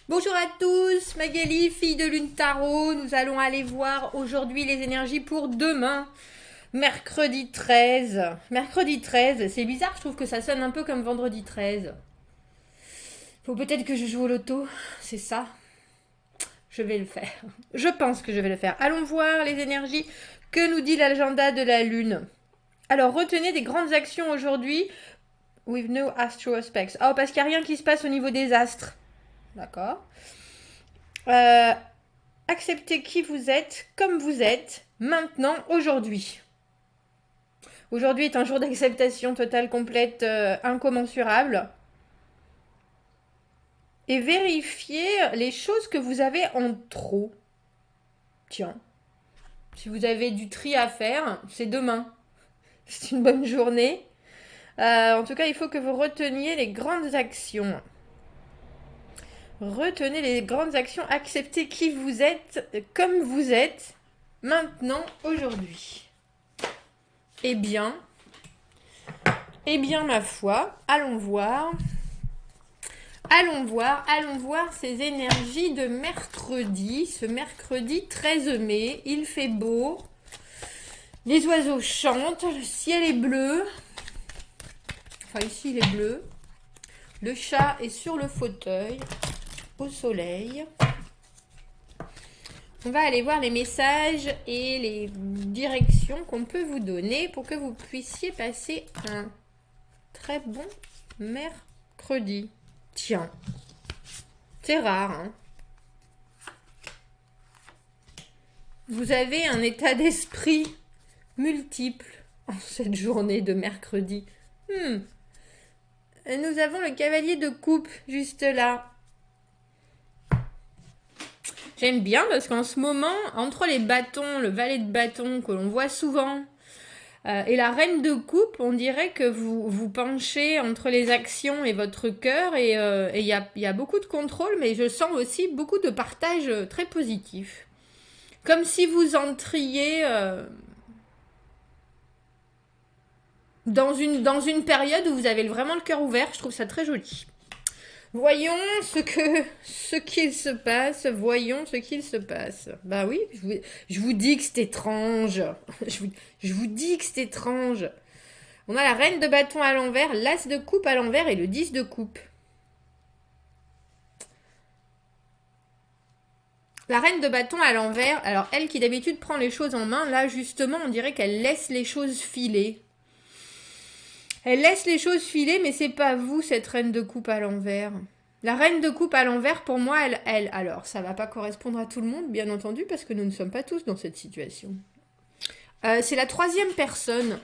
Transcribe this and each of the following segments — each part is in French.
Bonjour à tous, Magali, fille de Lune Tarot. Nous allons aller voir aujourd'hui les énergies pour demain, mercredi 13. Mercredi 13, c'est bizarre, je trouve que ça sonne un peu comme vendredi 13. Faut peut-être que je joue au loto, c'est ça. Je vais le faire. Je pense que je vais le faire. Allons voir les énergies que nous dit l'agenda de la Lune. Alors, retenez des grandes actions aujourd'hui with no astro aspects. Oh, parce qu'il n'y a rien qui se passe au niveau des astres. D'accord. Euh, Acceptez qui vous êtes, comme vous êtes, maintenant, aujourd'hui. Aujourd'hui est un jour d'acceptation totale, complète, incommensurable. Et vérifiez les choses que vous avez en trop. Tiens, si vous avez du tri à faire, c'est demain. C'est une bonne journée. En tout cas, il faut que vous reteniez les grandes actions. Retenez les grandes actions, acceptez qui vous êtes, comme vous êtes, maintenant, aujourd'hui. Eh bien, ma foi, allons voir ces énergies de mercredi, ce mercredi 13 mai. Il fait beau, les oiseaux chantent, le ciel est bleu. Enfin, ici, il est bleu. Le chat est sur le fauteuil, au soleil. On va aller voir les messages et les directions qu'on peut vous donner pour que vous puissiez passer un très bon mercredi. Tiens, c'est rare, hein. Vous avez un état d'esprit multiple en cette journée de mercredi. Nous avons le cavalier de coupe juste là. J'aime bien parce qu'en ce moment, entre les bâtons, le valet de bâton que l'on voit souvent, et la reine de coupe, on dirait que vous penchez entre les actions et votre cœur, et il y a beaucoup de contrôle, mais je sens aussi beaucoup de partage très positif. Comme si vous entriez dans une période où vous avez vraiment le cœur ouvert. Je trouve ça très joli. Voyons ce qu'il se passe. Voyons ce qu'il se passe. Bah oui, je vous dis que c'est étrange. Je vous dis que c'est étrange. On a la reine de bâton à l'envers, l'as de coupe à l'envers et le 10 de coupe. La reine de bâton à l'envers, alors elle qui d'habitude prend les choses en main, là justement on dirait qu'elle laisse les choses filer. Elle laisse les choses filer, mais c'est pas vous, cette reine de coupe à l'envers. La reine de coupe à l'envers, pour moi, alors, ça va pas correspondre à tout le monde, bien entendu, parce que nous ne sommes pas tous dans cette situation. C'est la troisième personne.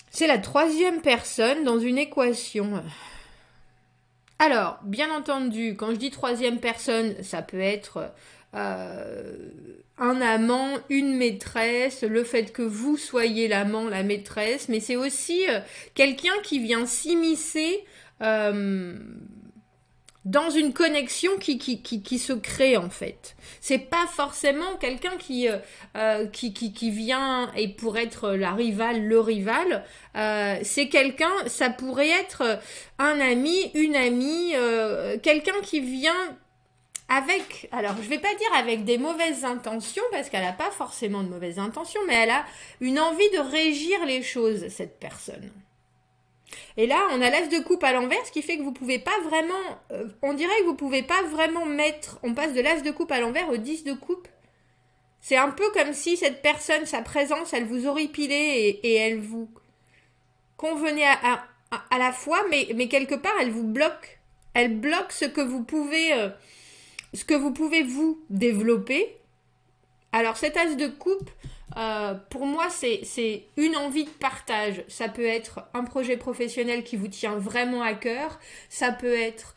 C'est la troisième personne dans une équation. Alors, bien entendu, quand je dis troisième personne, ça peut être un amant, une maîtresse, le fait que vous soyez l'amant, la maîtresse, mais c'est aussi quelqu'un qui vient s'immiscer dans une connexion qui se crée en fait. C'est pas forcément quelqu'un qui vient et pour être la rivale, le rival. C'est quelqu'un, ça pourrait être un ami, une amie, quelqu'un qui vient avec, alors je vais pas dire avec des mauvaises intentions, parce qu'elle n'a pas forcément de mauvaises intentions, mais elle a une envie de régir les choses, cette personne. Et là, on a l'as de coupe à l'envers, ce qui fait que vous pouvez pas vraiment, on dirait que vous pouvez pas vraiment mettre, on passe de l'as de coupe à l'envers au 10 de coupe. C'est un peu comme si cette personne, sa présence, elle vous horripilait et elle vous convenait à la fois, mais quelque part, elle vous bloque. Elle bloque ce que vous pouvez vous développer. Alors cet as de coupe, pour moi c'est une envie de partage. Ça peut être un projet professionnel qui vous tient vraiment à cœur, ça peut être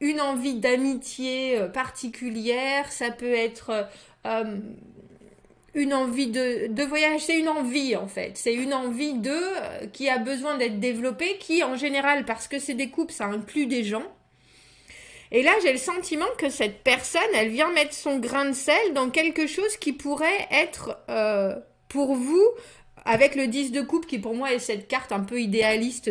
une envie d'amitié particulière, ça peut être une envie de voyage, c'est une envie en fait, c'est une envie qui a besoin d'être développée, qui en général, parce que c'est des couples, ça inclut des gens. Et là, j'ai le sentiment que cette personne, elle vient mettre son grain de sel dans quelque chose qui pourrait être, pour vous, avec le 10 de coupe, qui pour moi est cette carte un peu idéaliste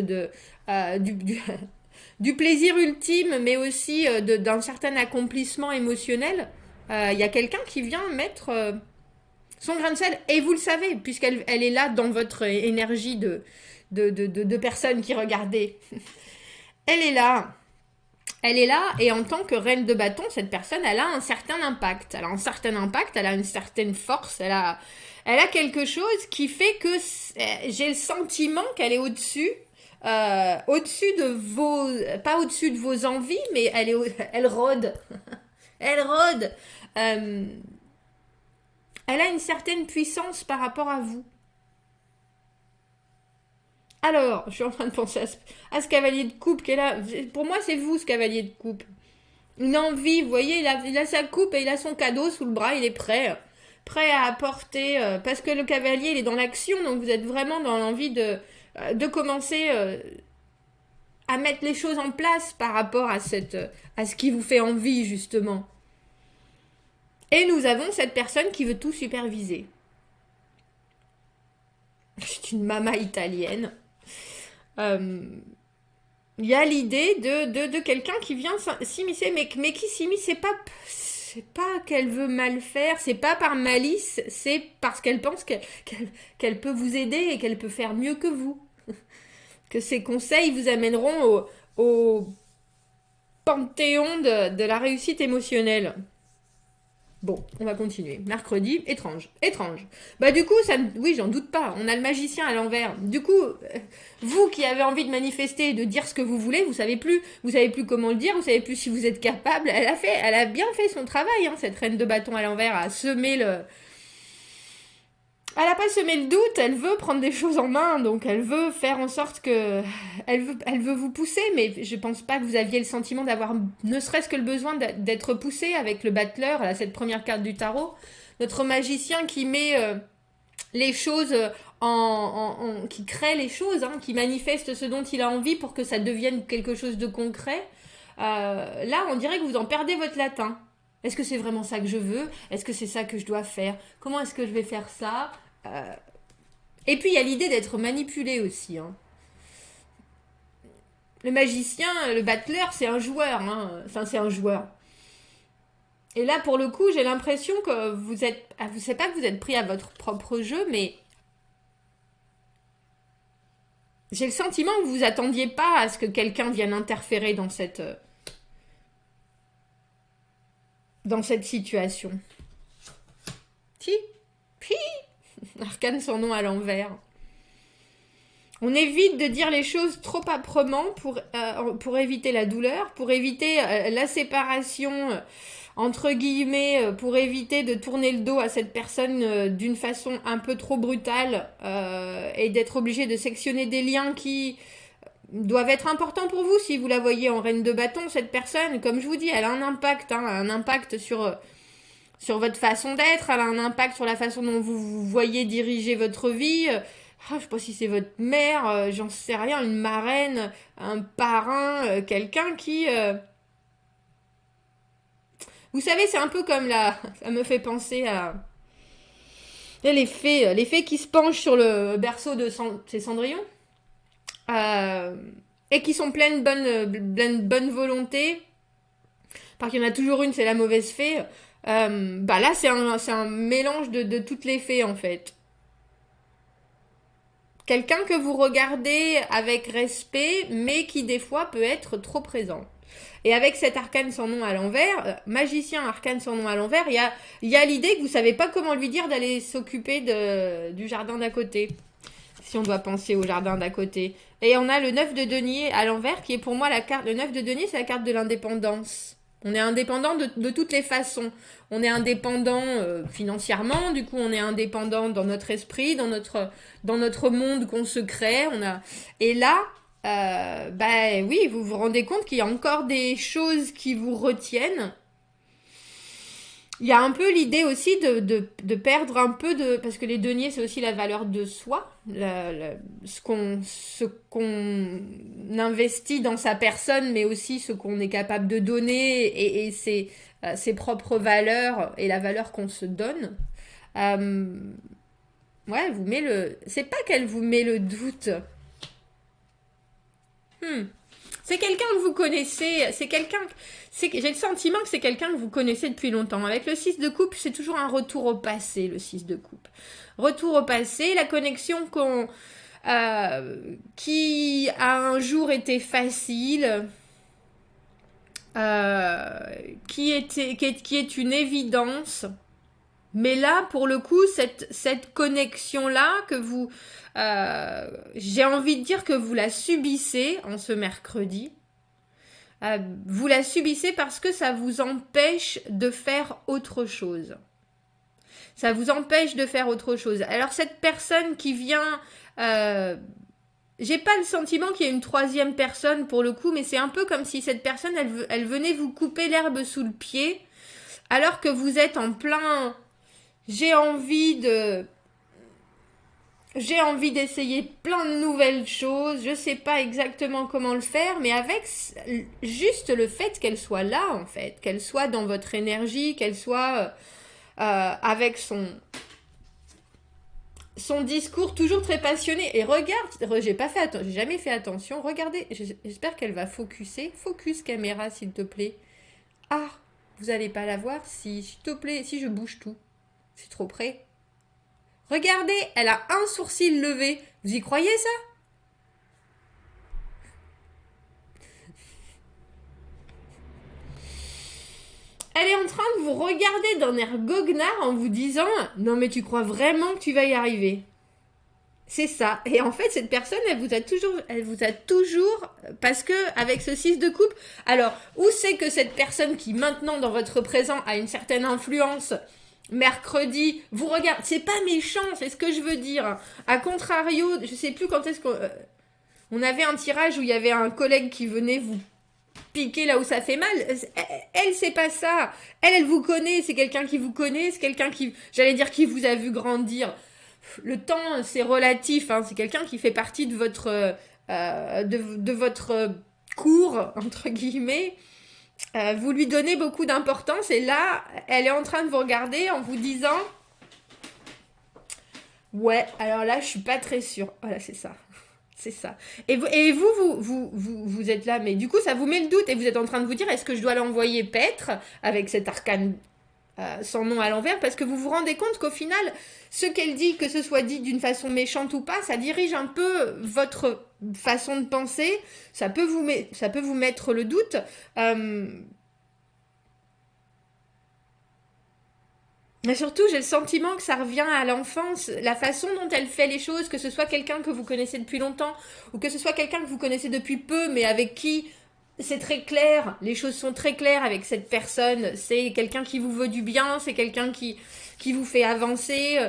du plaisir ultime, mais aussi d'un certain accomplissement émotionnel, il y a quelqu'un qui vient mettre son grain de sel, et vous le savez, puisqu'elle est là dans votre énergie de personnes qui regardez. Elle est là. Elle est là, et en tant que reine de bâton, cette personne, elle a un certain impact. Elle a un certain impact, elle a une certaine force, elle a quelque chose qui fait que j'ai le sentiment qu'elle est au-dessus. Au-dessus de vos... Pas au-dessus de vos envies, mais elle rôde. Elle rôde. Elle a une certaine puissance par rapport à vous. Alors, je suis en train de penser à ce cavalier de coupe qui est là. Pour moi, c'est vous, ce cavalier de coupe. Une envie, vous voyez, il a sa coupe et il a son cadeau sous le bras, il est prêt. Prêt à apporter. Parce que le cavalier, il est dans l'action, donc vous êtes vraiment dans l'envie de commencer à mettre les choses en place par rapport à ce qui vous fait envie, justement. Et nous avons cette personne qui veut tout superviser. C'est une mama italienne. Il y a l'idée de quelqu'un qui vient s'immiscer, mais qui s'immisce, c'est pas qu'elle veut mal faire, c'est pas par malice, c'est parce qu'elle pense qu'elle peut vous aider et qu'elle peut faire mieux que vous. Que ses conseils vous amèneront au panthéon de la réussite émotionnelle. Bon, on va continuer. Mercredi, étrange. Bah du coup, oui, j'en doute pas. On a le magicien à l'envers. Du coup, vous qui avez envie de manifester et de dire ce que vous voulez, vous savez plus comment le dire, vous savez plus si vous êtes capable. Elle a bien fait son travail, hein, cette reine de bâton à l'envers, à semer le... Elle n'a pas semé le doute, elle veut prendre des choses en main, donc elle veut faire en sorte que... Elle veut vous pousser, mais je pense pas que vous aviez le sentiment d'avoir ne serait-ce que le besoin d'être poussé avec le battleur, là, cette première carte du tarot. Notre magicien qui met les choses qui crée les choses, hein, qui manifeste ce dont il a envie pour que ça devienne quelque chose de concret. Là, on dirait que vous en perdez votre latin. Est-ce que c'est vraiment ça que je veux? Est-ce que c'est ça que je dois faire? Comment est-ce que je vais faire ça? Et puis il y a l'idée d'être manipulé aussi. Hein. Le magicien, le battleur, c'est un joueur. Hein. Enfin, c'est un joueur. Et là, pour le coup, j'ai l'impression que vous êtes... Je ne sais pas que vous êtes pris à votre propre jeu, mais... J'ai le sentiment que vous vous attendiez pas à ce que quelqu'un vienne interférer dans cette situation. Si, puis, arcane son nom à l'envers. On évite de dire les choses trop âprement pour éviter la douleur, pour éviter la séparation, entre guillemets, pour éviter de tourner le dos à cette personne d'une façon un peu trop brutale et d'être obligé de sectionner des liens qui doivent être importants pour vous. Si vous la voyez en reine de bâton, cette personne, comme je vous dis, elle a un impact sur votre façon d'être, elle a un impact sur la façon dont vous voyez diriger votre vie. Je sais pas si c'est votre mère, j'en sais rien, une marraine, un parrain, quelqu'un qui... Vous savez, c'est un peu comme ça me fait penser à... Les fées qui se penchent sur le berceau de c'est Cendrillon et qui sont pleines de bonne volonté. Parce qu'il y en a toujours une, c'est la mauvaise fée. Là, c'est un mélange de toutes les fées, en fait. Quelqu'un que vous regardez avec respect, mais qui des fois peut être trop présent. Et avec cet arcane sans nom à l'envers, magicien arcane sans nom à l'envers, il y a l'idée que vous savez pas comment lui dire d'aller s'occuper du jardin d'à côté. Si on doit penser au jardin d'à côté. Et on a le 9 de denier à l'envers, qui est pour moi la carte... Le 9 de denier, c'est la carte de l'indépendance. On est indépendant de toutes les façons. On est indépendant financièrement, du coup on est indépendant dans notre esprit, dans notre monde qu'on se crée. Et là, oui, vous vous rendez compte qu'il y a encore des choses qui vous retiennent. Il y a un peu l'idée aussi de perdre un peu de... Parce que les deniers, c'est aussi la valeur de soi. Ce qu'on investit dans sa personne, mais aussi ce qu'on est capable de donner et ses propres valeurs et la valeur qu'on se donne. Ouais, vous met le... C'est pas qu'elle vous met le doute. C'est quelqu'un que vous connaissez, j'ai le sentiment que c'est quelqu'un que vous connaissez depuis longtemps. Avec le 6 de coupe, c'est toujours un retour au passé, le 6 de coupe. Retour au passé, la connexion qui a un jour été facile, qui est une évidence. Mais là, pour le coup, cette connexion-là, j'ai envie de dire que vous la subissez en ce mercredi. Vous la subissez parce que ça vous empêche de faire autre chose. Ça vous empêche de faire autre chose. Alors cette personne qui vient... j'ai pas le sentiment qu'il y ait une troisième personne pour le coup, mais c'est un peu comme si cette personne, elle venait vous couper l'herbe sous le pied, alors que vous êtes en plein... J'ai envie d'essayer plein de nouvelles choses. Je sais pas exactement comment le faire, mais avec juste le fait qu'elle soit là, en fait, qu'elle soit dans votre énergie, qu'elle soit avec son discours toujours très passionné. Et regarde, j'ai jamais fait attention. Regardez, j'espère qu'elle va focuser. Focus caméra, s'il te plaît. Ah, vous allez pas la voir s'il te plaît, si je bouge tout. C'est trop près. Regardez, elle a un sourcil levé. Vous y croyez ça? Elle est en train de vous regarder d'un air goguenard en vous disant « Non mais tu crois vraiment que tu vas y arriver ?» C'est ça. Et en fait, cette personne, elle vous a toujours, parce que avec ce 6 de coupe, alors, où c'est que cette personne qui maintenant dans votre présent a une certaine influence, mercredi, vous regarde, c'est pas méchant, c'est ce que je veux dire. A contrario, je sais plus quand est-ce qu'on avait un tirage où il y avait un collègue qui venait vous piquer là où ça fait mal. Elle, c'est pas ça. Elle vous connaît, c'est quelqu'un qui vous connaît, c'est quelqu'un qui, j'allais dire, qui vous a vu grandir. Le temps, c'est relatif, hein, c'est quelqu'un qui fait partie de votre, de votre cours, entre guillemets. Vous lui donnez beaucoup d'importance et là, elle est en train de vous regarder en vous disant « Ouais, alors là, je suis pas très sûre. » Voilà, c'est ça. C'est ça. Et vous êtes là, mais du coup, ça vous met le doute et vous êtes en train de vous dire « Est-ce que je dois l'envoyer paître avec cet arcane son nom à l'envers ?» Parce que vous vous rendez compte qu'au final, ce qu'elle dit, que ce soit dit d'une façon méchante ou pas, ça dirige un peu votre façon de penser, ça peut vous mettre le doute. Mais surtout, j'ai le sentiment que ça revient à l'enfance, la façon dont elle fait les choses, que ce soit quelqu'un que vous connaissez depuis longtemps, ou que ce soit quelqu'un que vous connaissez depuis peu, mais avec qui c'est très clair, les choses sont très claires avec cette personne, c'est quelqu'un qui vous veut du bien, c'est quelqu'un qui vous fait avancer,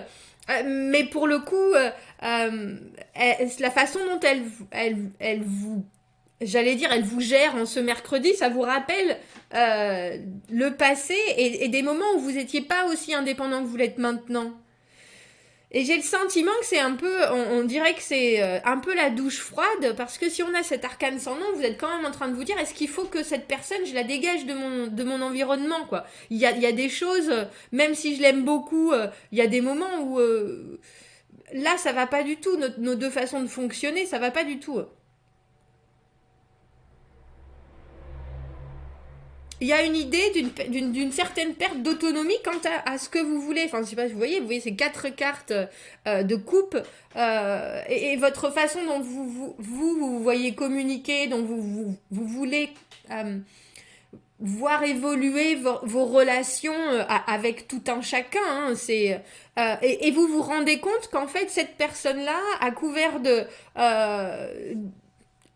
mais pour le coup, la façon dont elle vous, j'allais dire, elle vous gère en ce mercredi, ça vous rappelle le passé et des moments où vous n'étiez pas aussi indépendant que vous l'êtes maintenant. Et j'ai le sentiment que c'est un peu, on dirait que c'est un peu la douche froide, parce que si on a cet arcane sans nom, vous êtes quand même en train de vous dire, est-ce qu'il faut que cette personne, je la dégage de mon environnement, quoi. Il y a des choses, même si je l'aime beaucoup, il y a des moments où, là, ça va pas du tout, nos deux façons de fonctionner, ça va pas du tout. Il y a une idée d'une certaine perte d'autonomie quant à ce que vous voulez. Enfin, je sais pas si vous voyez ces 4 cartes de coupe et votre façon dont vous voyez communiquer, dont vous voulez voir évoluer vos relations avec tout un chacun. Hein, et vous vous rendez compte qu'en fait, cette personne-là a couvert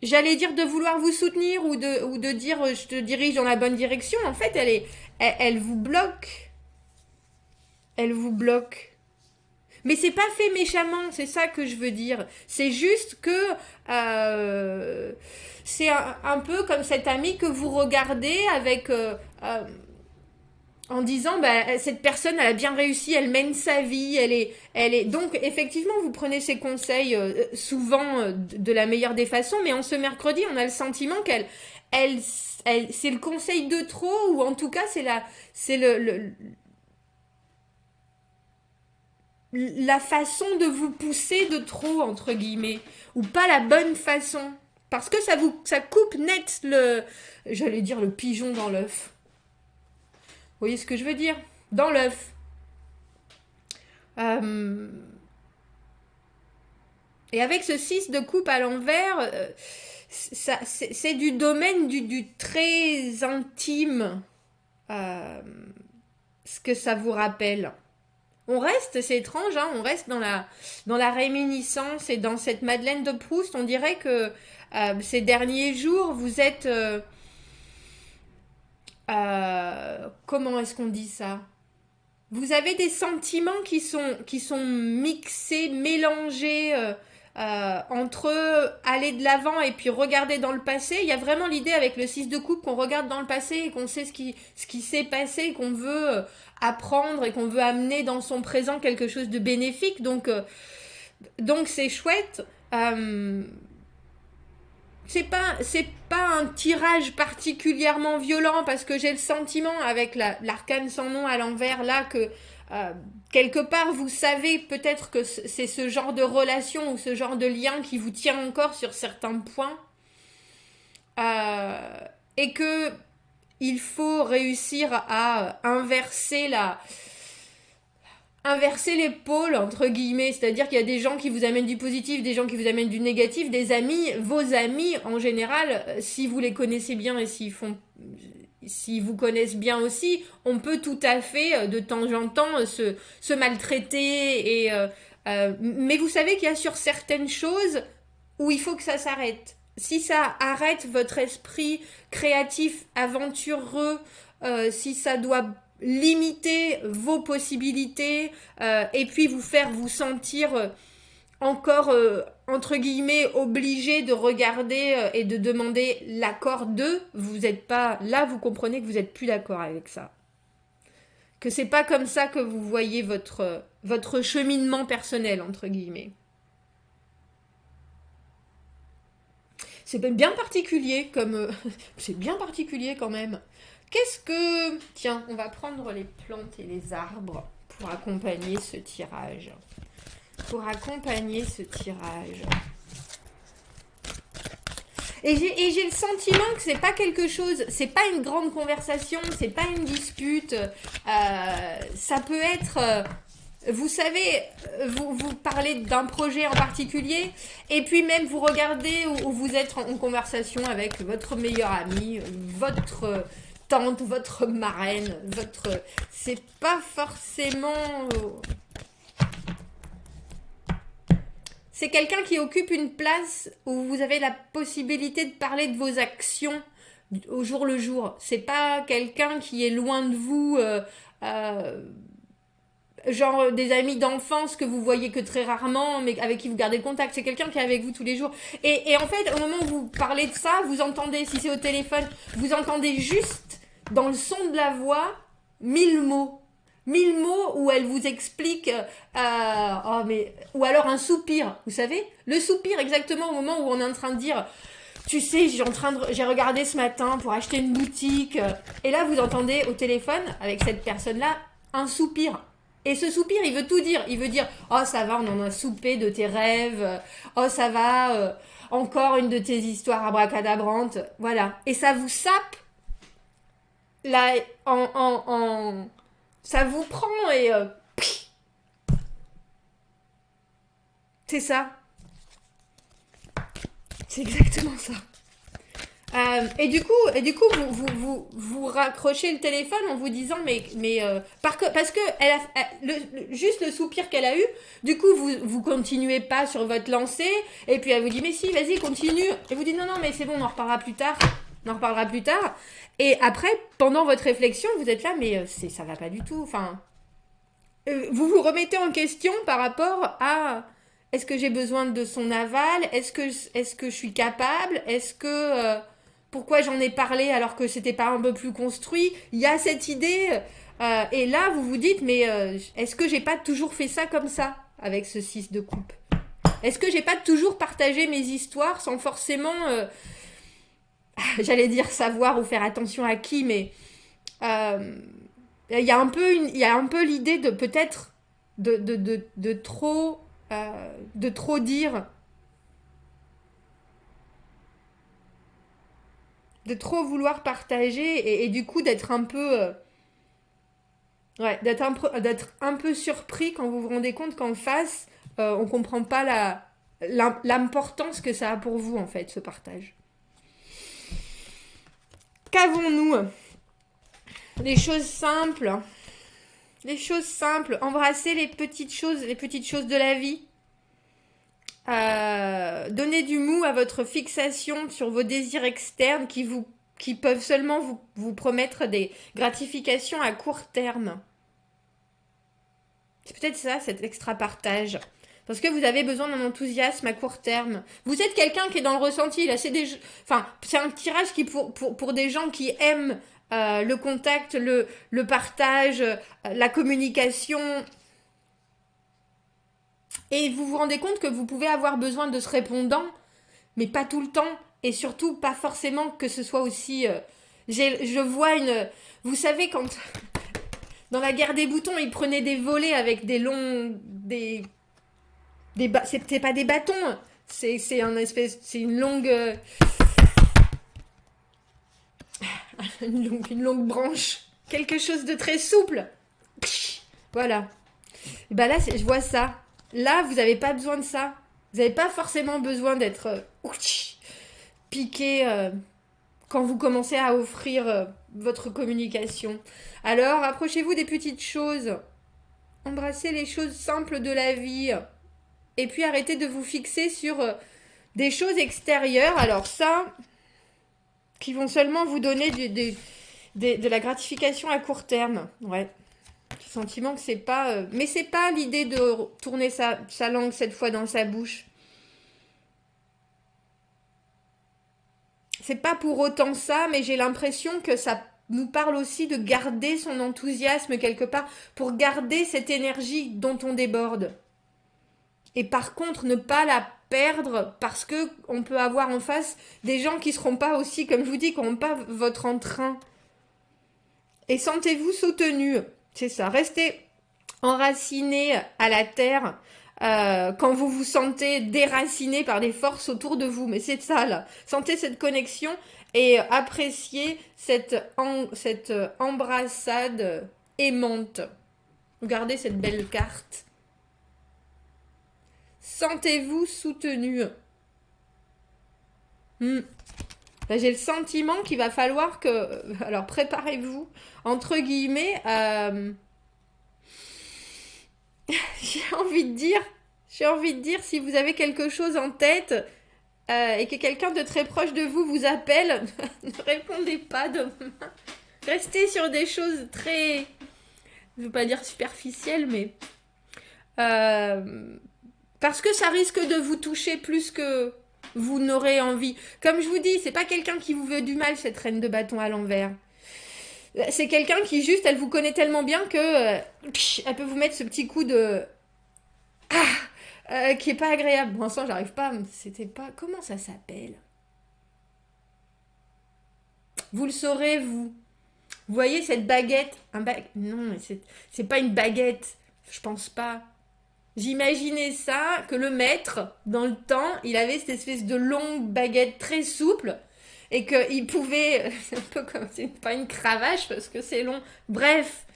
j'allais dire de vouloir vous soutenir ou de dire je te dirige dans la bonne direction. En fait, elle vous bloque. Elle vous bloque. Mais c'est pas fait méchamment, c'est ça que je veux dire. C'est juste que c'est un peu comme cette amie que vous regardez avec en disant bah cette personne elle a bien réussi, elle mène sa vie, elle est donc effectivement vous prenez ses conseils souvent de la meilleure des façons, mais en ce mercredi on a le sentiment elle c'est le conseil de trop, ou en tout cas c'est la façon de vous pousser de trop, entre guillemets, ou pas la bonne façon. Parce que ça coupe net j'allais dire le pigeon dans l'œuf. Vous voyez ce que je veux dire? Dans l'œuf. Euh, et avec ce 6 de coupe à l'envers, c'est du domaine du très intime, euh, ce que ça vous rappelle. On reste, c'est étrange, hein, on reste dans la réminiscence et dans cette Madeleine de Proust. On dirait que ces derniers jours, vous êtes... comment est-ce qu'on dit ça? Vous avez des sentiments qui sont mixés, mélangés entre aller de l'avant et puis regarder dans le passé. Il y a vraiment l'idée avec le 6 de coupe qu'on regarde dans le passé et qu'on sait ce qui s'est passé, qu'on veut apprendre et qu'on veut amener dans son présent quelque chose de bénéfique. Donc c'est chouette. C'est pas un tirage particulièrement violent parce que j'ai le sentiment avec l'arcane sans nom à l'envers là que quelque part vous savez peut-être que c'est ce genre de relation ou ce genre de lien qui vous tient encore sur certains points et que il faut réussir à inverser les pôles, entre guillemets, c'est-à-dire qu'il y a des gens qui vous amènent du positif, des gens qui vous amènent du négatif, des amis, vos amis en général, si vous les connaissez bien et s'ils vous connaissent bien aussi, on peut tout à fait de temps en temps se maltraiter mais vous savez qu'il y a sur certaines choses où il faut que ça s'arrête. Si ça arrête votre esprit créatif, aventureux, si ça doit limiter vos possibilités et puis vous faire vous sentir encore entre guillemets obligé de regarder et de demander l'accord d'eux, vous n'êtes pas là, vous comprenez que vous n'êtes plus d'accord avec ça, que c'est pas comme ça que vous voyez votre cheminement personnel entre guillemets. C'est bien particulier comme c'est bien particulier quand même. Qu'est-ce que... Tiens, on va prendre les plantes et les arbres pour accompagner ce tirage. Pour accompagner ce tirage. Et j'ai le sentiment que c'est pas quelque chose, c'est pas une grande conversation, c'est pas une dispute. Ça peut être... vous savez, vous parlez d'un projet en particulier, et puis même vous regardez où vous êtes en conversation avec votre meilleur ami, votre tante, votre marraine, c'est pas forcément... C'est quelqu'un qui occupe une place où vous avez la possibilité de parler de vos actions au jour le jour. C'est pas quelqu'un qui est loin de vous... genre des amis d'enfance que vous voyez que très rarement, mais avec qui vous gardez le contact. C'est quelqu'un qui est avec vous tous les jours. Et en fait, au moment où vous parlez de ça, vous entendez, si c'est au téléphone, vous entendez juste dans le son de la voix 1000 mots. 1000 mots où elle vous explique, ou alors un soupir, vous savez, le soupir exactement au moment où on est en train de dire, tu sais, j'ai regardé ce matin pour acheter une boutique, et là vous entendez au téléphone avec cette personne-là un soupir. Et ce soupir, il veut tout dire. Il veut dire, oh ça va, on en a soupé de tes rêves. Oh ça va, encore une de tes histoires abracadabrantes. Voilà. Et ça vous sape là, ça vous prend et c'est ça. C'est exactement ça. Et du coup, vous raccrochez le téléphone en vous disant parce que juste le soupir qu'elle a eu, du coup vous continuez pas sur votre lancée et puis elle vous dit mais si vas-y continue et vous dites non mais c'est bon on en reparlera plus tard, et après pendant votre réflexion vous êtes là mais ça va pas du tout, enfin vous vous remettez en question par rapport à est-ce que j'ai besoin de son aval, est-ce que je suis capable, pourquoi j'en ai parlé alors que c'était pas un peu plus construit. Il y a cette idée, et là vous vous dites, mais est-ce que j'ai pas toujours fait ça comme ça avec ce 6 de coupe? Est-ce que j'ai pas toujours partagé mes histoires sans forcément, j'allais dire savoir ou faire attention à qui, mais il y a un peu l'idée de peut-être de trop dire. de trop vouloir partager et du coup d'être un peu... ouais, d'être un peu surpris quand vous vous rendez compte qu'en face, on comprend pas l'importance que ça a pour vous, en fait, ce partage. Qu'avons-nous? Les choses simples. Les choses simples. Embrasser les petites choses de la vie. Donnez du mou à votre fixation sur vos désirs externes qui peuvent seulement vous promettre des gratifications à court terme. C'est peut-être ça, cet extra partage. Parce que vous avez besoin d'un enthousiasme à court terme. Vous êtes quelqu'un qui est dans le ressenti. Là, c'est un tirage qui pour des gens qui aiment le contact, le partage, la communication. Et vous vous rendez compte que vous pouvez avoir besoin de ce répondant, mais pas tout le temps. Et surtout, pas forcément que ce soit aussi... je vois une... Vous savez, quand... Dans la guerre des boutons, ils prenaient des volets avec des longs... C'est pas des bâtons, c'est une longue... une longue branche. Quelque chose de très souple. Voilà. Et bah là, je vois ça. Là, vous n'avez pas besoin de ça. Vous n'avez pas forcément besoin d'être piqué quand vous commencez à offrir votre communication. Alors, approchez-vous des petites choses. Embrassez les choses simples de la vie. Et puis, arrêtez de vous fixer sur des choses extérieures. Alors ça, qui vont seulement vous donner de la gratification à court terme. Ouais. Le sentiment que c'est pas... mais c'est pas l'idée de tourner sa langue cette fois dans sa bouche. C'est pas pour autant ça, mais j'ai l'impression que ça nous parle aussi de garder son enthousiasme quelque part, pour garder cette énergie dont on déborde. Et par contre, ne pas la perdre parce que on peut avoir en face des gens qui seront pas aussi, comme je vous dis, qui n'auront pas votre entrain. Et sentez-vous soutenu. C'est ça. Restez enraciné à la terre quand vous vous sentez déraciné par des forces autour de vous. Mais c'est ça, là. Sentez cette connexion et appréciez cette embrassade aimante. Regardez cette belle carte. Sentez-vous soutenu. Là, j'ai le sentiment qu'il va falloir que... Alors, préparez-vous, entre guillemets... j'ai envie de dire, si vous avez quelque chose en tête et que quelqu'un de très proche de vous appelle, ne répondez pas demain. Restez sur des choses très... Je ne veux pas dire superficielles, mais... parce que ça risque de vous toucher plus que vous n'aurez envie. Comme je vous dis, c'est pas quelqu'un qui vous veut du mal, cette reine de bâton à l'envers. C'est quelqu'un qui juste, elle vous connaît tellement bien que elle peut vous mettre ce petit coup de... qui est pas agréable. Pour l'instant, j'arrive pas... C'était pas... Comment ça s'appelle? Vous le saurez, vous. Vous voyez cette baguette? Non, c'est pas une baguette. Je pense pas. J'imaginais ça, que le maître, dans le temps, il avait cette espèce de longue baguette très souple et qu'il pouvait... C'est un peu comme... C'est pas une cravache parce que c'est long. Bref,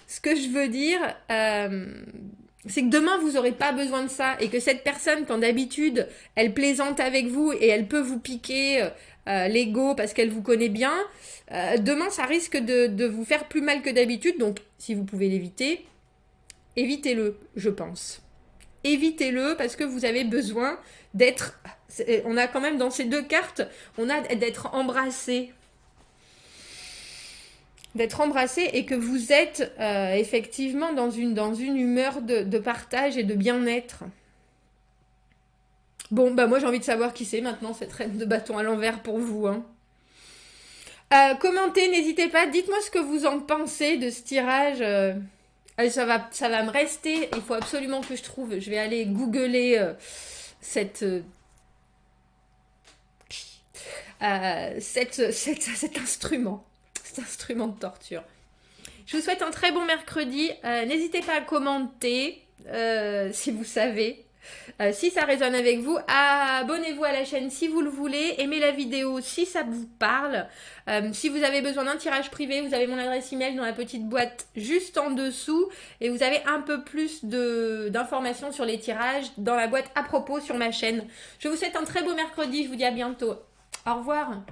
ce que je veux dire, c'est que demain, vous n'aurez pas besoin de ça et que cette personne, quand d'habitude, elle plaisante avec vous et elle peut vous piquer l'ego parce qu'elle vous connaît bien, demain, ça risque de vous faire plus mal que d'habitude. Donc, si vous pouvez l'éviter... Évitez-le, je pense. Évitez-le parce que vous avez besoin d'être... On a quand même dans ces deux cartes, on a d'être embrassé. D'être embrassé et que vous êtes effectivement dans une humeur de partage et de bien-être. Bon, bah moi j'ai envie de savoir qui c'est maintenant, cette reine de bâton à l'envers pour vous. Hein. Commentez, n'hésitez pas, dites-moi ce que vous en pensez de ce tirage... Ça va me rester. Il faut absolument que je trouve. Je vais aller googler cet instrument. Cet instrument de torture. Je vous souhaite un très bon mercredi. N'hésitez pas à commenter si vous savez. Si ça résonne avec vous, abonnez-vous à la chaîne si vous le voulez, aimez la vidéo si ça vous parle. Si vous avez besoin d'un tirage privé, vous avez mon adresse email dans la petite boîte juste en dessous et vous avez un peu plus d'informations sur les tirages dans la boîte à propos sur ma chaîne. Je vous souhaite un très beau mercredi, je vous dis à bientôt. Au revoir.